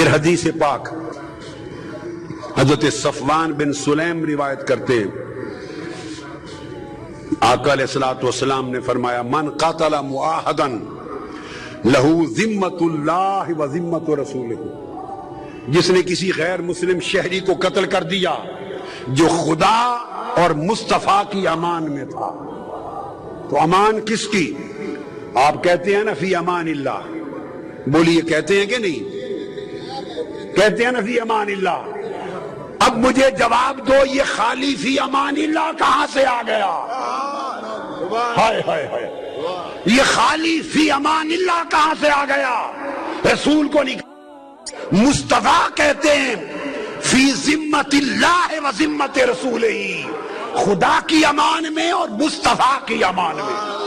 پھر حدیث پاک حضرت صفوان بن سلیم روایت کرتے ہیں، آقا علیہ الصلوۃ والسلام نے فرمایا من قاتل معاہدا لہو ذمۃ اللہ و ذمۃ رسولہ، جس نے کسی غیر مسلم شہری کو قتل کر دیا جو خدا اور مصطفیٰ کی امان میں تھا، تو امان کس کی؟ آپ کہتے ہیں نا فی امان اللہ، بولیے کہتے ہیں کہ نہیں؟ کہتے ہیں نا فی امان اللہ۔ اب مجھے جواب دو، یہ خالی فی امان اللہ کہاں سے آ گیا؟ ہائے ہائے ہائے، یہ خالی فی امان اللہ کہاں سے آ گیا؟ رسول کو نہیں، مصطفیٰ کہتے ہیں فی ذمت اللہ و ذمت رسولہ، خدا کی امان میں اور مصطفیٰ کی امان میں۔